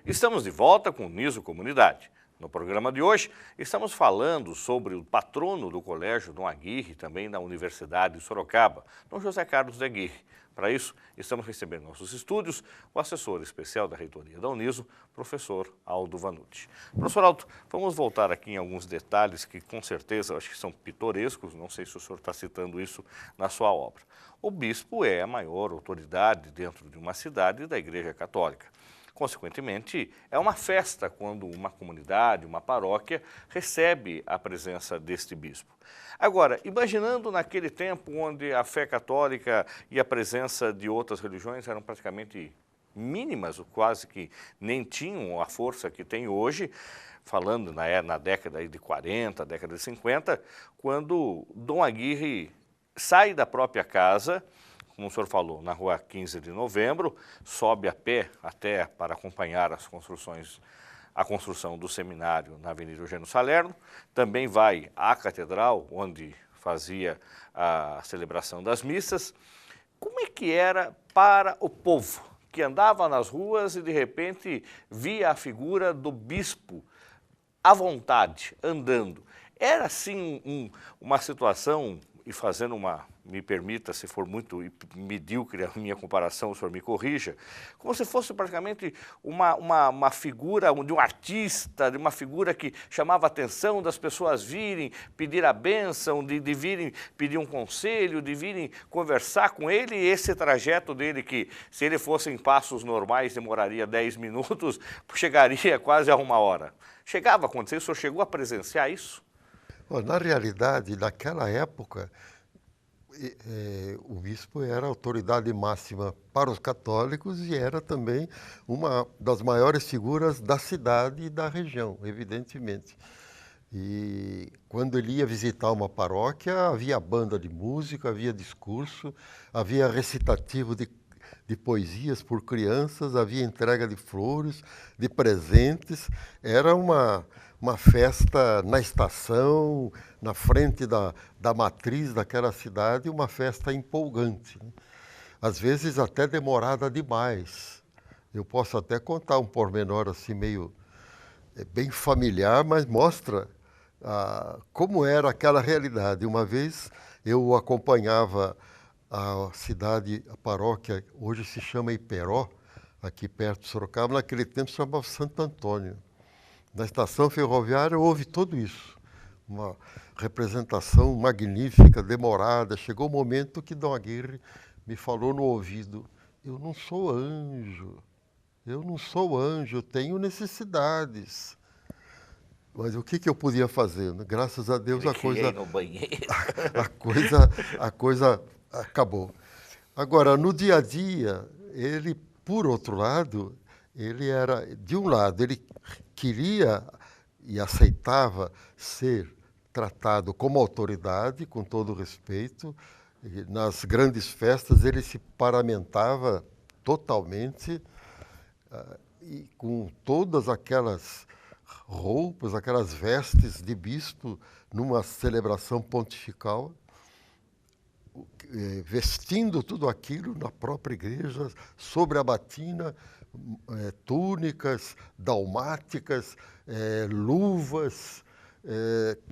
Estamos de volta com o Niso Comunidade. No programa de hoje, estamos falando sobre o patrono do Colégio Dom Aguirre, também da Universidade de Sorocaba, Dom José Carlos de Aguirre. Para isso, estamos recebendo em nossos estúdios o assessor especial da reitoria da Uniso, professor Aldo Vanucci. Professor Aldo, vamos voltar aqui em alguns detalhes que, com certeza, eu acho que são pitorescos, não sei se o senhor está citando isso na sua obra. O bispo é a maior autoridade dentro de uma cidade da Igreja Católica. Consequentemente, é uma festa quando uma comunidade, uma paróquia, recebe a presença deste bispo. Agora, imaginando naquele tempo onde a fé católica e a presença de outras religiões eram praticamente mínimas, ou quase que nem tinham a força que tem hoje, falando na década de 40, década de 50, quando Dom Aguirre sai da própria casa, como o senhor falou, na rua 15 de novembro, sobe a pé até para acompanhar a construção do seminário na Avenida Eugênio Salerno, também vai à catedral, onde fazia a celebração das missas. Como é que era para o povo que andava nas ruas e de repente via a figura do bispo à vontade, andando? Era assim uma situação, e fazendo me permita, se for muito medíocre a minha comparação, o senhor me corrija, como se fosse praticamente uma figura de um artista, de uma figura que chamava a atenção das pessoas virem pedir a bênção, de virem pedir um conselho, de virem conversar com ele, e esse trajeto dele que, se ele fosse em passos normais, demoraria 10 minutos, chegaria quase a 1 hora. Chegava a acontecer, o senhor chegou a presenciar isso? Na realidade, naquela época, o bispo era a autoridade máxima para os católicos e era também uma das maiores figuras da cidade e da região, evidentemente. E quando ele ia visitar uma paróquia, havia banda de música, havia discurso, havia recitativo de poesias por crianças, havia entrega de flores, de presentes. Era uma festa na estação, na frente da matriz daquela cidade, uma festa empolgante, né? Às vezes até demorada demais. Eu posso até contar um pormenor assim meio bem familiar, mas mostra como era aquela realidade. Uma vez eu acompanhava a cidade, a paróquia, hoje se chama Iperó, aqui perto de Sorocaba, naquele tempo se chamava Santo Antônio. Na estação ferroviária houve tudo isso, uma representação magnífica, demorada. Chegou o momento que Dom Aguirre me falou no ouvido: eu não sou anjo, eu tenho necessidades. Mas o que eu podia fazer? Graças a Deus a coisa acabou. Agora, no dia a dia, ele, por outro lado, ele era, de um lado, ele queria e aceitava ser tratado como autoridade, com todo respeito. E nas grandes festas ele se paramentava totalmente, e com todas aquelas roupas, aquelas vestes de bispo numa celebração pontifical, vestindo tudo aquilo na própria igreja, sobre a batina, túnicas dalmáticas, luvas,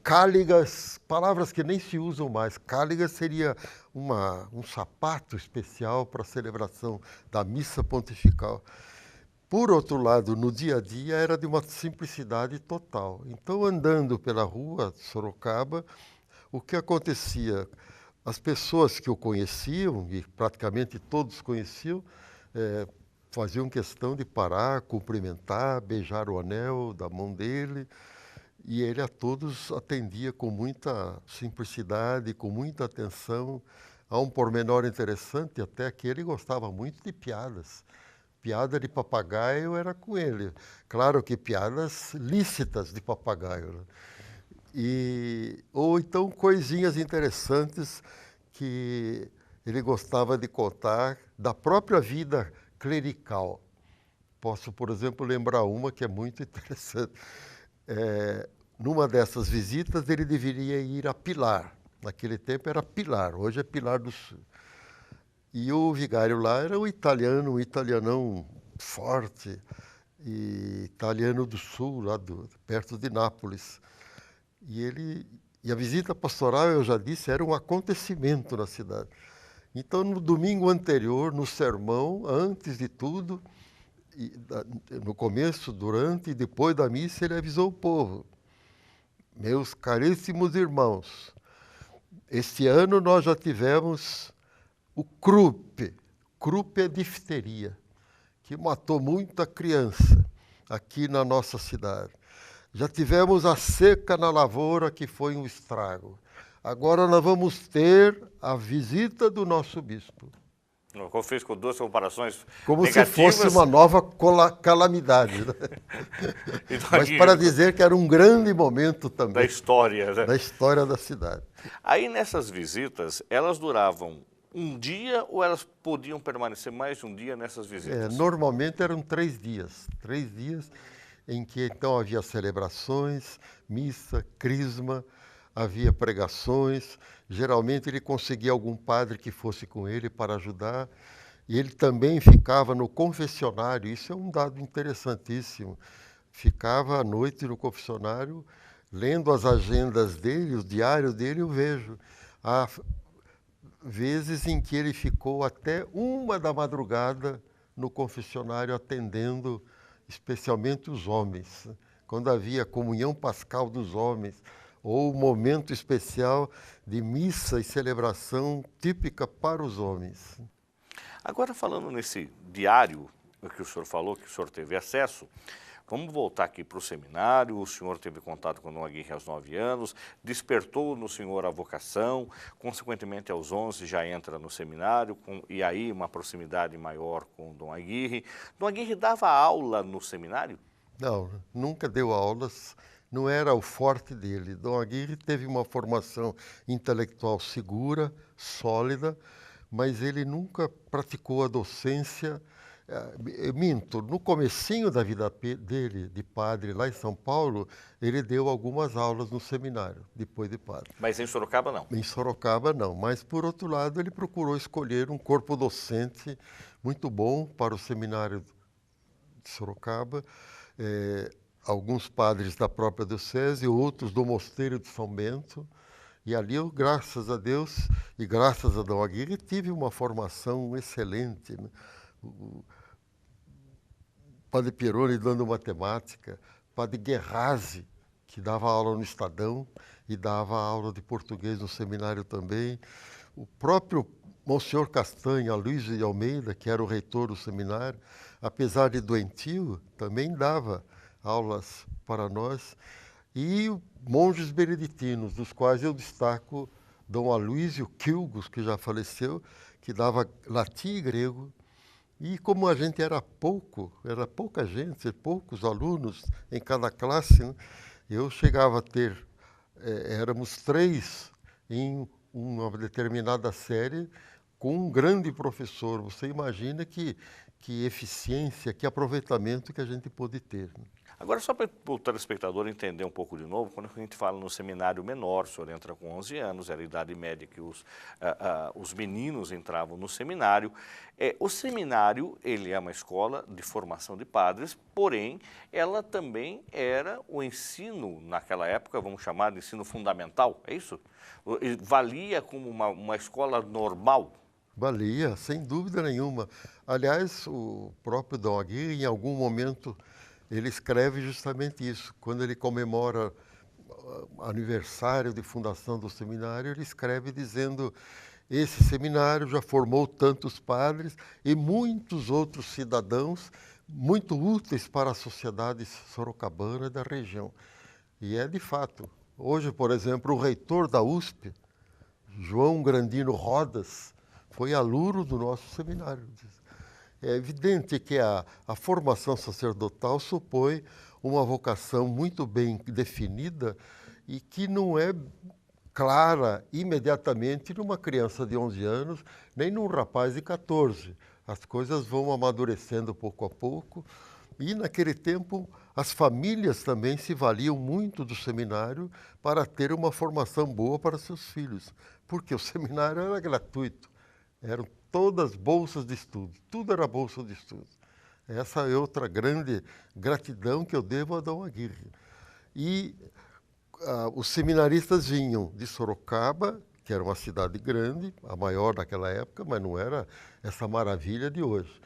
cáligas, palavras que nem se usam mais. Cáligas seria um sapato especial para a celebração da missa pontifical. Por outro lado, no dia a dia, era de uma simplicidade total. Então, andando pela rua de Sorocaba, o que acontecia? As pessoas que o conheciam, e praticamente todos conheciam, faziam questão de parar, cumprimentar, beijar o anel da mão dele, e ele a todos atendia com muita simplicidade, com muita atenção. Há um pormenor interessante, até que ele gostava muito de piadas. Piada de papagaio era com ele. Claro que piadas lícitas de papagaio, né? Ou então coisinhas interessantes que ele gostava de contar da própria vida clerical. Posso, por exemplo, lembrar uma que é muito interessante. Numa dessas visitas, ele deveria ir a Pilar. Naquele tempo era Pilar, hoje é Pilar do Sul. E o vigário lá era um italianão forte. italiano do sul, perto de Nápoles. E a visita pastoral, eu já disse, era um acontecimento na cidade. Então, no domingo anterior, no sermão, antes de tudo, no começo, durante e depois da missa, ele avisou o povo: meus caríssimos irmãos, este ano nós já tivemos o crupe. Crupe é difteria, que matou muita criança aqui na nossa cidade. Já tivemos a seca na lavoura, que foi um estrago. Agora nós vamos ter a visita do nosso bispo. Eu fiz com duas comparações como negativas. se fosse uma nova calamidade. Né? Então, mas para dizer que era um grande momento também. Da história, né? Da história da cidade. Aí nessas visitas, elas duravam um dia ou elas podiam permanecer mais de um dia nessas visitas? Normalmente eram 3 dias. 3 dias em que então havia celebrações, missa, crisma, havia pregações. Geralmente ele conseguia algum padre que fosse com ele para ajudar. E ele também ficava no confessionário. Isso é um dado interessantíssimo. Ficava à noite no confessionário, lendo as agendas dele, os diários dele, eu vejo. Há vezes em que ele ficou até 1 da madrugada no confessionário atendendo especialmente os homens. Quando havia comunhão pascal dos homens, ou momento especial de missa e celebração típica para os homens. Agora, falando nesse diário que o senhor falou, que o senhor teve acesso, vamos voltar aqui para o seminário. O senhor teve contato com Dom Aguirre aos 9 anos, despertou no senhor a vocação, consequentemente aos 11 já entra no seminário, e aí uma proximidade maior com Dom Aguirre. Dom Aguirre dava aula no seminário? Não, nunca deu aulas. Não era o forte dele. Dom Aguirre teve uma formação intelectual segura, sólida, mas ele nunca praticou a docência. Minto, no comecinho da vida dele, de padre, lá em São Paulo, ele deu algumas aulas no seminário, depois de padre. Mas em Sorocaba, não? Em Sorocaba, não. Mas, por outro lado, ele procurou escolher um corpo docente muito bom para o seminário de Sorocaba. Alguns padres da própria diocese, outros do Mosteiro de São Bento. E ali eu, graças a Deus e graças a Dom Aguirre, tive uma formação excelente. Né? O Padre Pieroni dando matemática, Padre Guerrazzi, que dava aula no Estadão e dava aula de português no seminário também. O próprio Monsenhor Castanha, Luiz de Almeida, que era o reitor do seminário, apesar de doentio, também dava aulas para nós, e monges beneditinos, dos quais eu destaco Dom Aloísio Quilgos, que já faleceu, que dava latim e grego. E como a gente era pouca gente, poucos alunos em cada classe, né? Eu chegava a ter, éramos 3 em uma determinada série, com um grande professor. Você imagina que eficiência, que aproveitamento que a gente pôde ter. Né? Agora, só para o telespectador entender um pouco de novo, quando a gente fala no seminário menor, o senhor entra com 11 anos, era a idade média que os meninos entravam no seminário. O seminário, ele é uma escola de formação de padres, porém, ela também era o ensino, naquela época, vamos chamar de ensino fundamental, é isso? Valia como uma escola normal? Valia, sem dúvida nenhuma. Aliás, o próprio Dom Aguirre, em algum momento, ele escreve justamente isso. Quando ele comemora o aniversário de fundação do seminário, ele escreve dizendo: esse seminário já formou tantos padres e muitos outros cidadãos muito úteis para a sociedade sorocabana da região. E é de fato. Hoje, por exemplo, o reitor da USP, João Grandino Rodas, foi aluno do nosso seminário. É evidente que a formação sacerdotal supõe uma vocação muito bem definida e que não é clara imediatamente numa criança de 11 anos, nem num rapaz de 14. As coisas vão amadurecendo pouco a pouco e, naquele tempo, as famílias também se valiam muito do seminário para ter uma formação boa para seus filhos, porque o seminário era gratuito. Eram todas bolsas de estudo, tudo era bolsa de estudo. Essa é outra grande gratidão que eu devo a Dom Aguirre. E os seminaristas vinham de Sorocaba, que era uma cidade grande, a maior daquela época, mas não era essa maravilha de hoje.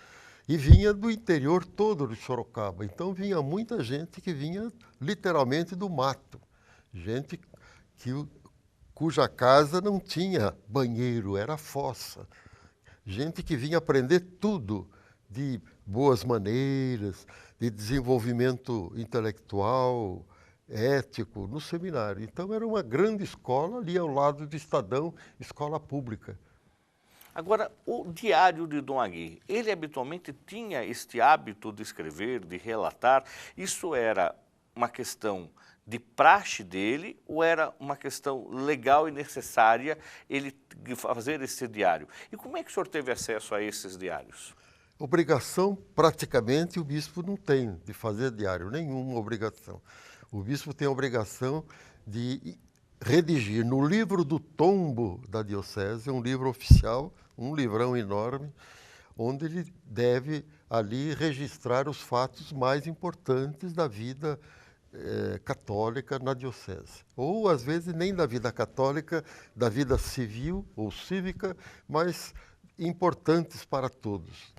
E vinha do interior todo de Sorocaba. Então vinha muita gente que vinha literalmente do mato. Gente cuja casa não tinha banheiro, era fossa. Gente que vinha aprender tudo de boas maneiras, de desenvolvimento intelectual, ético, no seminário. Então era uma grande escola ali ao lado do Estadão, escola pública. Agora, o diário de Dom Aguirre, ele habitualmente tinha este hábito de escrever, de relatar. Isso era uma questão de praxe dele ou era uma questão legal e necessária ele fazer esse diário? E como é que o senhor teve acesso a esses diários? Obrigação, praticamente, o bispo não tem de fazer diário, nenhuma obrigação. O bispo tem a obrigação de redigir no livro do tombo da diocese, um livro oficial, um livrão enorme, onde ele deve ali registrar os fatos mais importantes da vida católica na diocese. Ou, às vezes, nem da vida católica, da vida civil ou cívica, mas importantes para todos.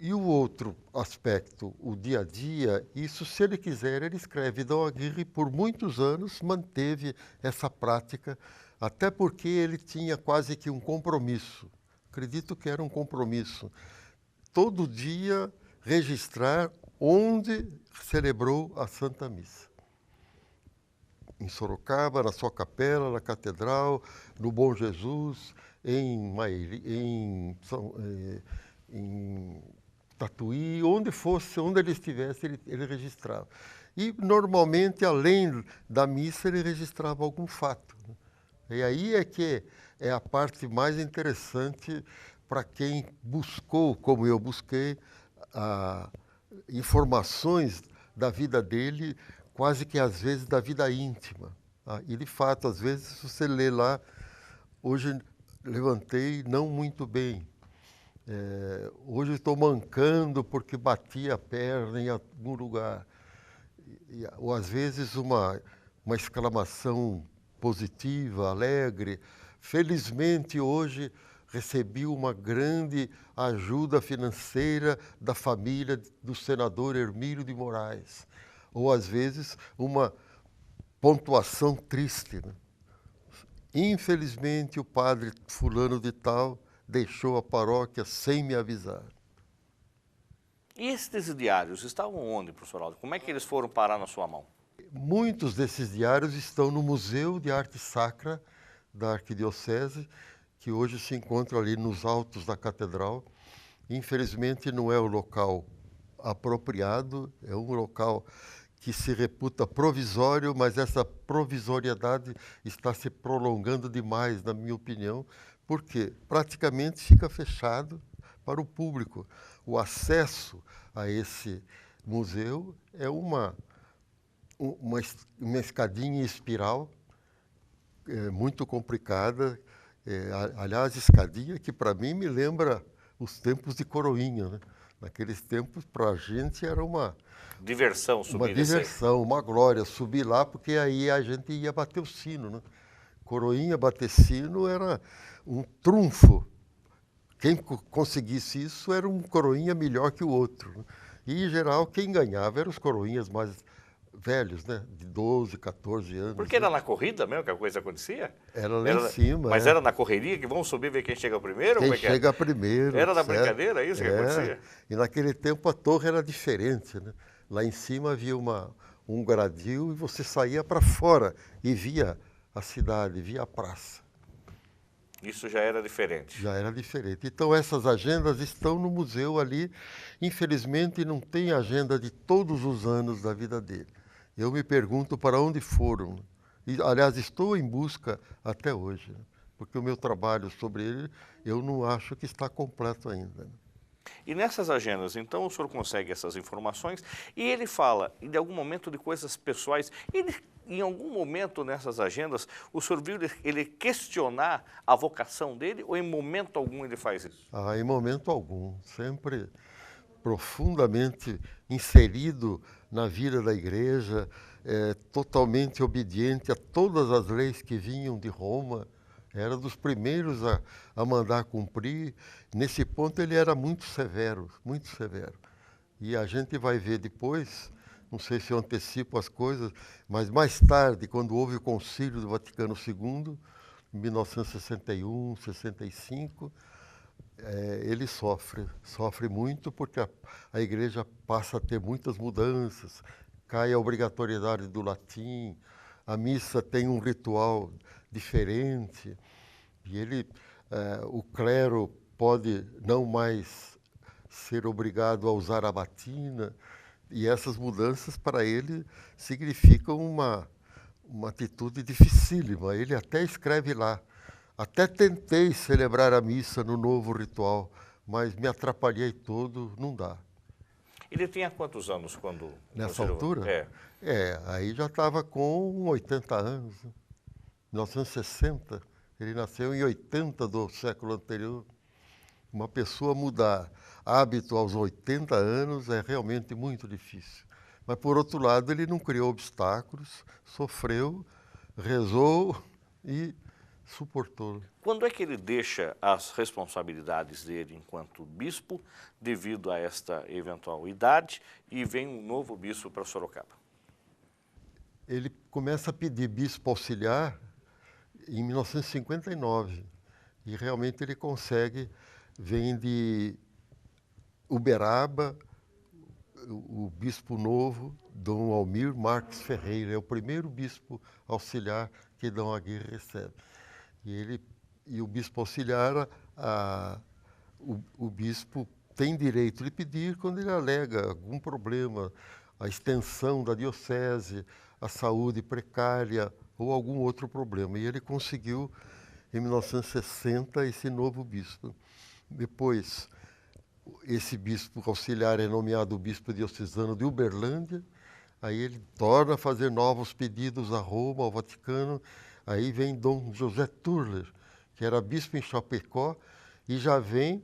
E o outro aspecto, o dia a dia, isso, se ele quiser, ele escreve. Dom Aguirre, por muitos anos, manteve essa prática, até porque ele tinha quase que um compromisso. Acredito que era um compromisso. Todo dia registrar onde celebrou a Santa Missa. Em Sorocaba, na sua capela, na catedral, no Bom Jesus, em Tatuí, onde fosse, onde ele estivesse, ele registrava. E, normalmente, além da missa, ele registrava algum fato. E aí é que é a parte mais interessante para quem buscou, como eu busquei, informações da vida dele, quase que às vezes da vida íntima. E, de fato, às vezes, você lê lá, hoje levantei não muito bem. Hoje estou mancando porque bati a perna em algum lugar. Ou às vezes uma exclamação positiva, alegre. Felizmente hoje recebi uma grande ajuda financeira da família do senador Hermílio de Moraes. Ou às vezes uma pontuação triste, né? Infelizmente o padre fulano de tal deixou a paróquia sem me avisar. E esses diários estavam onde, professor Aldo? Como é que eles foram parar na sua mão? Muitos desses diários estão no Museu de Arte Sacra da Arquidiocese, que hoje se encontra ali nos altos da catedral. Infelizmente não é o local apropriado, é um local que se reputa provisório, mas essa provisoriedade está se prolongando demais, na minha opinião, porque praticamente fica fechado para o público. O acesso a esse museu é uma escadinha em espiral, muito complicada. Aliás, escadinha que para mim me lembra os tempos de Coroinha, né? Naqueles tempos, para a gente, era uma diversão subir. Uma diversão, uma glória subir lá, porque aí a gente ia bater o sino, né? Coroinha, bater sino era um trunfo. Quem conseguisse isso era um coroinha melhor que o outro, né? E, em geral, quem ganhava eram os coroinhas mais velhos, né? De 12, 14 anos. Porque era na corrida mesmo que a coisa acontecia? Era lá em cima. Mas era na correria que vamos subir ver quem chega primeiro? Quem chega primeiro. Era na brincadeira isso que acontecia? E naquele tempo a torre era diferente, né? Lá em cima havia um gradil e você saía para fora e via a cidade, via a praça. Isso já era diferente. Já era diferente. Então essas agendas estão no museu ali. Infelizmente não tem agenda de todos os anos da vida dele. Eu me pergunto para onde foram. E, aliás, estou em busca até hoje, né? Porque o meu trabalho sobre ele, eu não acho que está completo ainda, né? E nessas agendas, então, o senhor consegue essas informações e ele fala, em algum momento, de coisas pessoais. Ele, em algum momento nessas agendas, o senhor viu ele questionar a vocação dele ou em momento algum ele faz isso? Em momento algum. Sempre profundamente inserido na vida da igreja, totalmente obediente a todas as leis que vinham de Roma, era dos primeiros a mandar cumprir. Nesse ponto ele era muito severo, muito severo. E a gente vai ver depois, não sei se eu antecipo as coisas, mas mais tarde, quando houve o Concílio do Vaticano II, em 1961, 65, ele sofre muito porque a igreja passa a ter muitas mudanças, cai a obrigatoriedade do latim, a missa tem um ritual diferente, e o clero pode não mais ser obrigado a usar a batina, e essas mudanças para ele significam uma atitude dificílima. Ele até escreve lá: até tentei celebrar a missa no novo ritual, mas me atrapalhei todo, não dá. Ele tinha quantos anos quando... Nessa altura? Aí já estava com 80 anos. 1960, ele nasceu em 80 do século anterior. Uma pessoa mudar hábito aos 80 anos é realmente muito difícil. Mas, por outro lado, ele não criou obstáculos, sofreu, rezou e suportou. Quando é que ele deixa as responsabilidades dele enquanto bispo, devido a esta eventual idade, e vem um novo bispo para Sorocaba? Ele começa a pedir bispo auxiliar em 1959, e realmente ele consegue. Vem de Uberaba, o bispo novo, Dom Almir Marques Ferreira, é o primeiro bispo auxiliar que Dom Aguirre recebe. E o bispo auxiliar, o bispo tem direito de pedir quando ele alega algum problema, a extensão da diocese, a saúde precária ou algum outro problema. E ele conseguiu, em 1960, esse novo bispo. Depois, esse bispo auxiliar é nomeado bispo diocesano de Uberlândia, aí ele torna a fazer novos pedidos a Roma, ao Vaticano. Aí vem Dom José Turler, que era bispo em Chapecó, e já vem,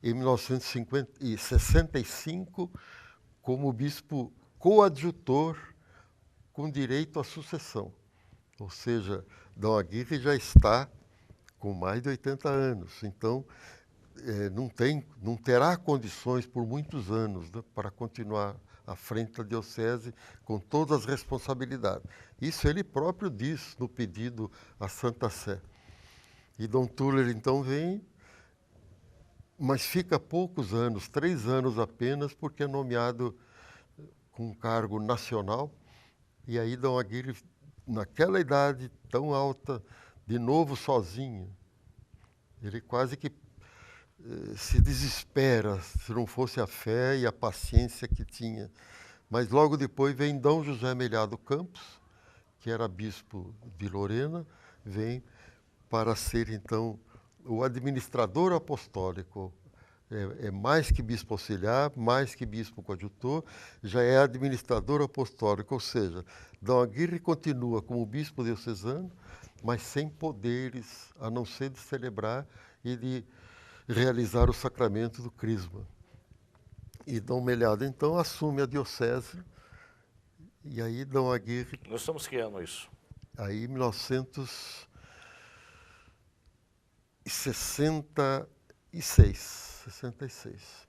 em 1965, como bispo coadjutor com direito à sucessão. Ou seja, Dom Aguirre já está com mais de 80 anos, então não terá condições por muitos anos, né, para continuar à frente da diocese com todas as responsabilidades. Isso ele próprio diz no pedido à Santa Sé. E Dom Turler então vem, mas fica poucos anos, 3 anos apenas, porque é nomeado com um cargo nacional. E aí Dom Aguirre, naquela idade tão alta, de novo sozinho, ele quase que se desespera, se não fosse a fé e a paciência que tinha. Mas logo depois vem Dom José Melhado Campos, que era bispo de Lorena, vem para ser então o administrador apostólico. É mais que bispo auxiliar, mais que bispo coadjutor, já é administrador apostólico, ou seja, Dom Aguirre continua como bispo diocesano, mas sem poderes, a não ser de celebrar e de realizar o sacramento do crisma. E Dom Melhado, então, assume a diocese, e aí Dom Aguirre... Nós estamos que ano isso? Aí, 1966.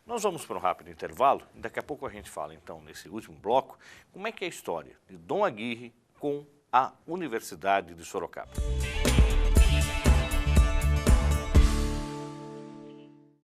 Nós vamos para um rápido intervalo, daqui a pouco a gente fala, então, nesse último bloco, como é que é a história de Dom Aguirre com a Universidade de Sorocaba.